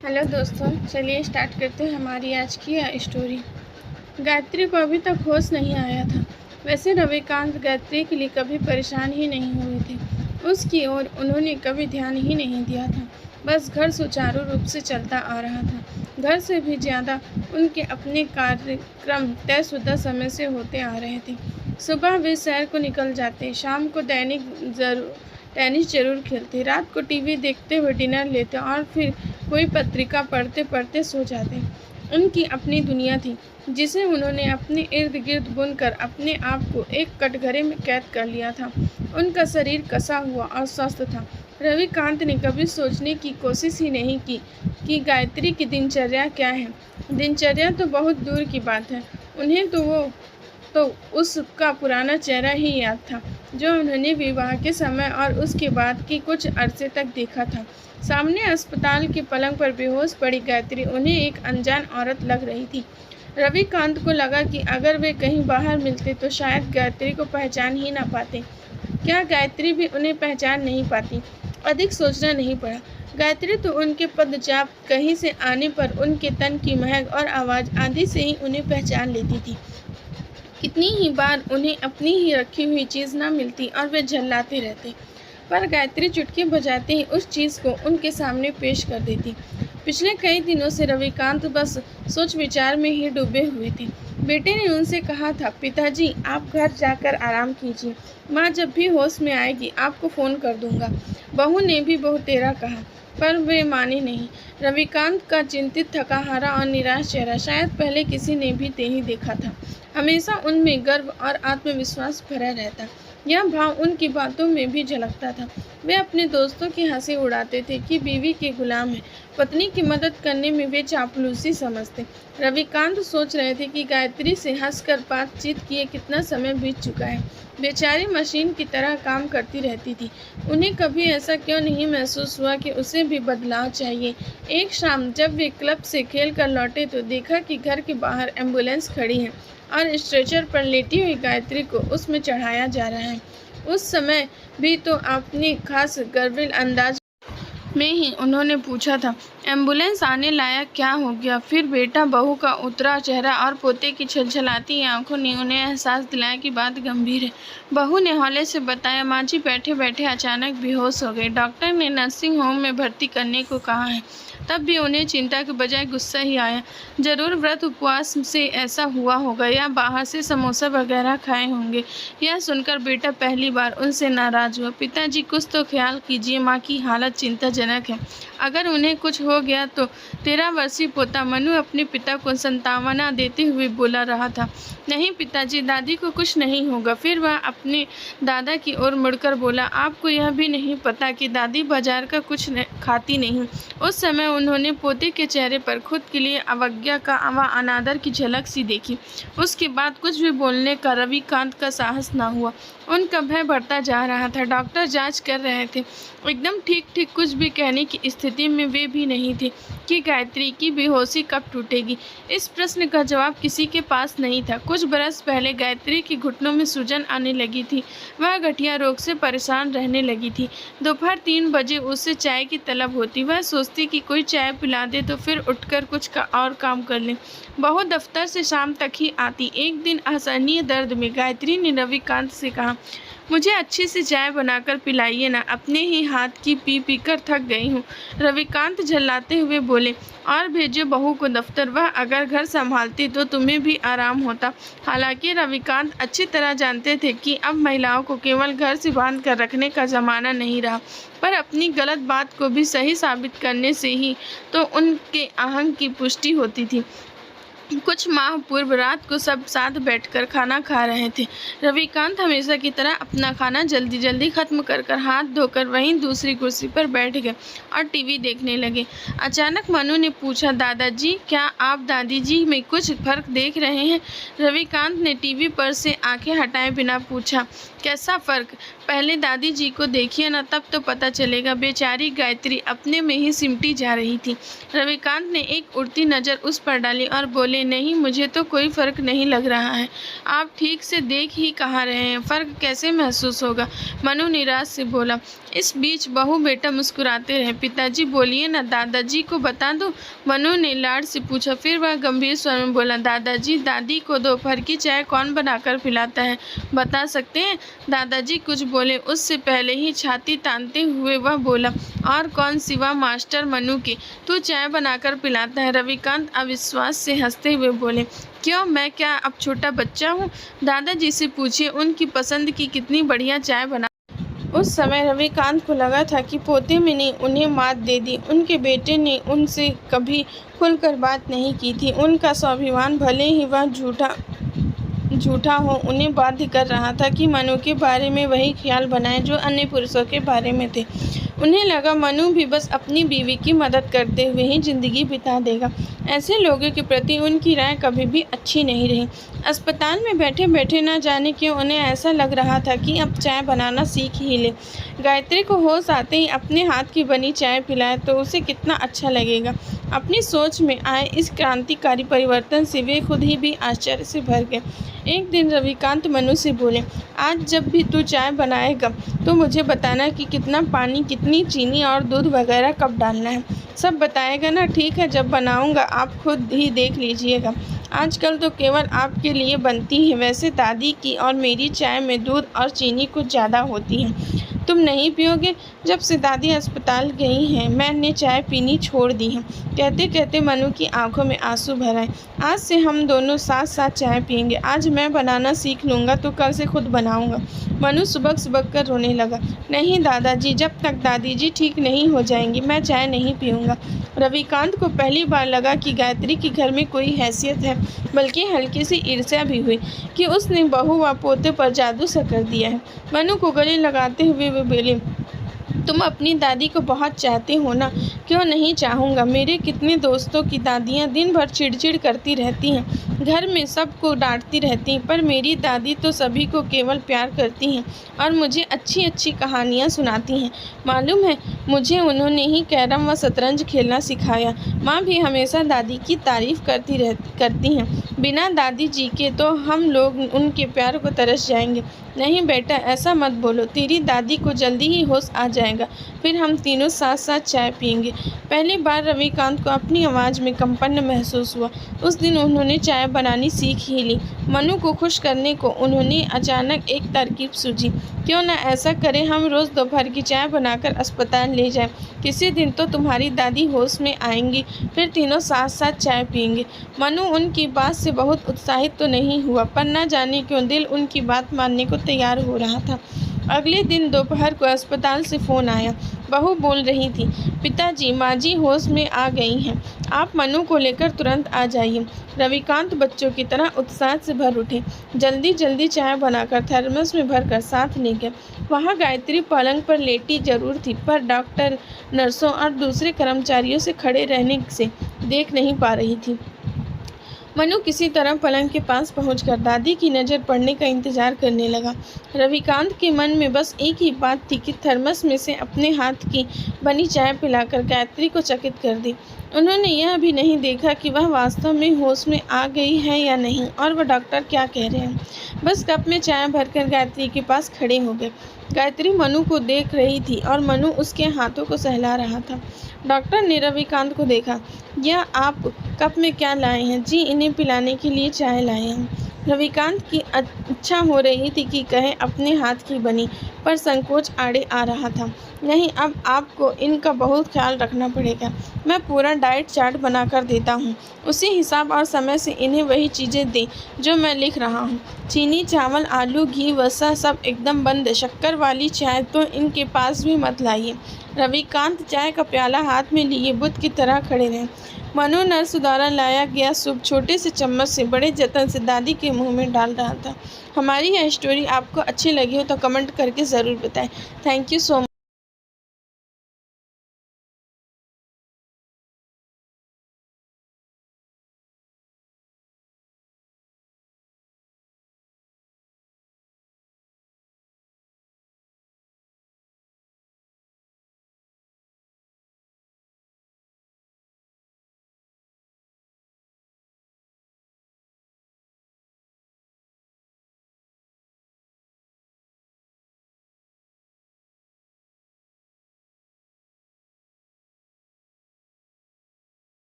Hello दोस्तों, चलिए start करते हैं हमारी आज की स्टोरी। गायत्री को अभी तक होश नहीं आया था। वैसे रविकांत गायत्री के लिए कभी परेशान ही नहीं हुए थे। उसकी ओर उन्होंने कभी ध्यान ही नहीं दिया था। बस घर सुचारू रूप से चलता आ रहा था। घर से भी ज़्यादा उनके अपने कार्यक्रम तयशुदा समय से होते आ रहे थे। सुबह वे सैर को निकल जाते, शाम को टेनिस जरूर खेलते, रात को टीवी देखते हुए डिनर लेते और फिर कोई पत्रिका पढ़ते पढ़ते सो जाते। उनकी अपनी दुनिया थी जिसे उन्होंने अपने इर्द गिर्द बुनकर अपने आप को एक कटघरे में कैद कर लिया था। उनका शरीर कसा हुआ और स्वस्थ था। रविकांत ने कभी सोचने की कोशिश ही नहीं की कि गायत्री की दिनचर्या क्या है। दिनचर्या तो बहुत दूर की बात है, उन्हें तो उसका पुराना चेहरा ही याद था जो उन्होंने विवाह के समय और उसके बाद की कुछ अरसे तक देखा था। सामने अस्पताल के पलंग पर बेहोश पड़ी गायत्री उन्हें एक अनजान औरत लग रही थी। रविकांत को लगा कि अगर वे कहीं बाहर मिलते तो शायद गायत्री को पहचान ही ना पाते। क्या गायत्री भी उन्हें पहचान नहीं पाती? अधिक सोचना नहीं पड़ा। गायत्री तो उनके पदचाप कहीं से आने पर उनके तन की महक और आवाज़ आदि से ही उन्हें पहचान लेती थी। कितनी ही बार उन्हें अपनी ही रखी हुई चीज़ न मिलती और वे झल्लाते रहते, पर गायत्री चुटकी बजाते ही उस चीज़ को उनके सामने पेश कर देती। पिछले कई दिनों से रविकांत बस सोच विचार में ही डूबे हुए थे। बेटे ने उनसे कहा था, पिताजी आप घर जाकर आराम कीजिए, माँ जब भी होश में आएगी आपको फ़ोन कर दूंगा। बहू ने भी बहुतेरा कहा, पर वे माने नहीं। रविकांत का चिंतित, थकाहारा और निराश चेहरा शायद पहले किसी ने भी नहीं देखा था। हमेशा उनमें गर्व और आत्मविश्वास भरा रहता। यह भाव उनकी बातों में भी झलकता था। वे अपने दोस्तों की हंसी उड़ाते थे कि बीवी के गुलाम हैं, पत्नी की मदद करने में वे चापलूसी समझते। रविकांत सोच रहे थे कि गायत्री से हंसकर बातचीत किए कितना समय बीत चुका है। बेचारी मशीन की तरह काम करती रहती थी। उन्हें कभी ऐसा क्यों नहीं महसूस हुआ कि उसे भी बदलाव चाहिए। एक शाम जब वे क्लब से खेल कर लौटे तो देखा कि घर के बाहर एम्बुलेंस खड़ी है और स्ट्रेचर पर लेटी हुई गायत्री को उसमें चढ़ाया जा रहा है। उस समय भी तो अपने खास गर्विल अंदाज में ही उन्होंने पूछा था, एम्बुलेंस आने लायक क्या हो गया? फिर बेटा बहू का उतरा चेहरा और पोते की छलछलाती आंखों ने उन्हें एहसास दिलाया कि बात गंभीर है। बहू ने हौले से बताया, माँ जी बैठे बैठे अचानक बेहोश हो गए। डॉक्टर ने नर्सिंग होम में भर्ती करने को कहा है। तब भी उन्हें चिंता के बजाय गुस्सा ही आया। जरूर व्रत उपवास से ऐसा हुआ होगा या बाहर से समोसा वगैरह खाए होंगे। यह सुनकर बेटा पहली बार उनसे नाराज हुआ। पिताजी कुछ तो ख्याल कीजिए, माँ की हालत चिंताजनक है। अगर उन्हें कुछ हो गया तो 13 वर्षीय पोता मनु अपने पिता को सांत्वना देते हुए बोला रहा था। नहीं पिताजी, दादी को कुछ नहीं होगा। फिर वह अपने दादा की ओर मुड़कर बोला, आपको यह भी नहीं पता कि दादी बाजार का कुछ खाती नहीं। उस समय उन्होंने पोते के चेहरे पर खुद के लिए अवज्ञा का व अनादर की झलक सी देखी। उसके बाद कुछ भी बोलने का रविकांत का साहस न हुआ। उनका भय बढ़ता जा रहा था। डॉक्टर जांच कर रहे थे। एकदम ठीक कुछ भी कहने की स्थिति में वे भी नहीं थे कि गायत्री की बेहोशी कब टूटेगी। इस प्रश्न का जवाब किसी के पास नहीं था। कुछ बरस पहले गायत्री की घुटनों में सूजन आने लगी थी। वह गठिया रोग से परेशान रहने लगी थी। दोपहर 3 बजे उससे चाय की तलब होती। वह सोचती कि कोई चाय पिला दे तो फिर उठकर कुछ और काम कर ले। बहू दफ्तर से शाम तक ही आती। एक दिन असहनीय दर्द में गायत्री ने रविकांत से कहा, मुझे अच्छी सी चाय बनाकर पिलाइए ना, अपने ही हाथ की पी कर थक गई हूँ। रविकांत झल्लाते हुए बोले, और भेजो बहू को दफ्तर, वह अगर घर संभालती तो तुम्हें भी आराम होता। हालांकि रविकांत अच्छी तरह जानते थे कि अब महिलाओं को केवल घर से बांध कर रखने का ज़माना नहीं रहा, पर अपनी गलत बात को भी सही साबित करने से ही तो उनके अहंग की पुष्टि होती थी। कुछ माह पूर्व रात को सब साथ बैठकर खाना खा रहे थे। रविकांत हमेशा की तरह अपना खाना जल्दी खत्म कर हाथ धोकर वहीं दूसरी कुर्सी पर बैठ गए और टीवी देखने लगे। अचानक मनु ने पूछा, दादाजी क्या आप दादी जी में कुछ फर्क देख रहे हैं? रविकांत ने टीवी पर से आंखें हटाए बिना पूछा, कैसा फ़र्क? पहले दादी जी को देखिए ना, तब तो पता चलेगा। बेचारी गायत्री अपने में ही सिमटी जा रही थी। रविकांत ने एक उड़ती नज़र उस पर डाली और बोले, बोले, नहीं मुझे तो कोई फ़र्क नहीं लग रहा है। आप ठीक से देख ही कहाँ रहे हैं, फ़र्क कैसे महसूस होगा? मनु निराश से बोला। इस बीच बहू बेटा मुस्कुराते रहे। पिताजी बोलिए ना, दादाजी को बता दूं? मनु ने लाड से पूछा। फिर वह गंभीर स्वर में बोला, दादाजी दादी को दोपहर की चाय कौन बनाकर पिलाता है, बता सकते हैं? दादाजी कुछ बोले उससे पहले ही छाती तानते हुए वह बोला, और कौन सिवा मास्टर मनु के, तू चाय बनाकर पिलाता है? रविकांत अविश्वास से हंसते हुए बोले, क्यों, मैं क्या अब छोटा बच्चा हूँ? दादाजी से पूछिए, उनकी पसंद की कितनी बढ़िया चाय बना। उस समय रविकांत को लगा था कि पोते में ने उन्हें मात दे दी। उनके बेटे ने उनसे कभी खुलकर बात नहीं की थी। उनका स्वाभिमान, भले ही वह झूठा हो, उन्हें बाध्य कर रहा था कि मनु के बारे में वही ख्याल बनाए जो अन्य पुरुषों के बारे में थे। उन्हें लगा मनु भी बस अपनी बीवी की मदद करते हुए ही जिंदगी बिता देगा। ऐसे लोगों के प्रति उनकी राय कभी भी अच्छी नहीं रही। अस्पताल में बैठे बैठे न जाने क्यों उन्हें ऐसा लग रहा था कि अब चाय बनाना सीख ही ले। गायत्री को होश आते ही अपने हाथ की बनी चाय पिलाए तो उसे कितना अच्छा लगेगा। अपनी सोच में आए इस क्रांतिकारी परिवर्तन से वे खुद ही भी आश्चर्य से भर गए। एक दिन रविकांत मनु से बोले, आज जब भी तू चाय बनाएगा तो मुझे बताना कि कितना पानी, कितनी चीनी और दूध वगैरह कब डालना है। सब बताएगा ना? ठीक है, जब बनाऊंगा आप खुद ही देख लीजिएगा। आजकल तो केवल आपके लिए बनती है। वैसे दादी की और मेरी चाय में दूध और चीनी कुछ ज़्यादा होती है। तुम नहीं पियोगे? जब से दादी अस्पताल गई हैं मैंने चाय पीनी छोड़ दी है। कहते कहते मनु की आंखों में आंसू भर आए। आज से हम दोनों साथ साथ चाय पियेंगे। आज मैं बनाना सीख लूँगा तो कल से खुद बनाऊँगा। मनु सुबक कर रोने लगा। नहीं दादाजी, जब तक दादी जी ठीक नहीं हो जाएंगी मैं चाय नहीं पीऊँगा। रविकांत को पहली बार लगा कि गायत्री के घर में कोई हैसियत है, बल्कि हल्की सी ईर्ष्या भी हुई कि उसने बहू व पोते पर जादू सा कर दिया है। मनु को गले लगाते हुए वे बोले, तुम अपनी दादी को बहुत चाहते हो ना? क्यों नहीं चाहूँगा। मेरे कितने दोस्तों की दादियाँ दिन भर चिड़चिड़ करती रहती हैं, घर में सबको डांटती रहती हैं, पर मेरी दादी तो सभी को केवल प्यार करती हैं और मुझे अच्छी अच्छी कहानियाँ सुनाती हैं। मालूम है, मुझे उन्होंने ही कैरम व शतरंज खेलना सिखाया। माँ भी हमेशा दादी की तारीफ़ करती हैं। बिना दादी जी के तो हम लोग उनके प्यार को तरस जाएंगे। नहीं बेटा, ऐसा मत बोलो। तेरी दादी को जल्दी ही होश आ जाएगा, फिर हम तीनों साथ साथ चाय पियेंगे। पहली बार रविकांत को अपनी आवाज़ में कंपन महसूस हुआ। उस दिन उन्होंने चाय बनानी सीख ही ली। मनु को खुश करने को उन्होंने अचानक एक तरकीब सूझी। क्यों न ऐसा करें, हम रोज़ दोपहर की चाय बनाकर अस्पताल ले जाएं। किसी दिन तो तुम्हारी दादी होश में आएंगी, फिर तीनों साथ साथ चाय पियेंगे। मनु उनकी बात से बहुत उत्साहित तो नहीं हुआ, पर न जाने क्यों दिल उनकी बात मानने को तैयार हो रहा था। अगले दिन दोपहर को अस्पताल से फ़ोन आया। बहू बोल रही थी, पिताजी माँ जी होश में आ गई हैं, आप मनु को लेकर तुरंत आ जाइए। रविकांत बच्चों की तरह उत्साह से भर उठे। जल्दी जल्दी चाय बनाकर थर्मस में भरकर साथ ले गया। वहाँ गायत्री पलंग पर लेटी जरूर थी, पर डॉक्टर, नर्सों और दूसरे कर्मचारियों से खड़े रहने से देख नहीं पा रही थी। मनु किसी तरह पलंग के पास पहुंचकर दादी की नज़र पड़ने का इंतजार करने लगा। रविकांत के मन में बस एक ही बात थी कि थर्मस में से अपने हाथ की बनी चाय पिलाकर गायत्री को चकित कर दी। उन्होंने यह भी नहीं देखा कि वह वास्तव में होश में आ गई है या नहीं, और वह डॉक्टर क्या कह रहे हैं। बस कप में चाय भरकर गायत्री के पास खड़े हो गए। गायत्री मनु को देख रही थी और मनु उसके हाथों को सहला रहा था। डॉक्टर ने रविकांत को देखा। यह आप कप में क्या लाए हैं? जी, इन्हें पिलाने के लिए चाय लाए हैं। रविकांत की इच्छा हो रही थी कि कहे अपने हाथ की बनी, पर संकोच आड़े आ रहा था। नहीं, अब आपको इनका बहुत ख्याल रखना पड़ेगा। मैं पूरा डाइट चार्ट बनाकर देता हूँ, उसी हिसाब और समय से इन्हें वही चीज़ें दें जो मैं लिख रहा हूँ। चीनी, चावल, आलू, घी, वसा सब एकदम बंद। शक्कर वाली चाय तो इनके पास भी मत लाइए। रविकांत चाय का प्याला हाथ में लिए बुद्ध की तरह खड़े रहे। मनु नर्स द्वारा लाया गया सूप छोटे से चम्मच से बड़े जतन से दादी के मुंह में डाल रहा था। हमारी यह स्टोरी आपको अच्छी लगी हो तो कमेंट करके ज़रूर बताएं। Thank you so much.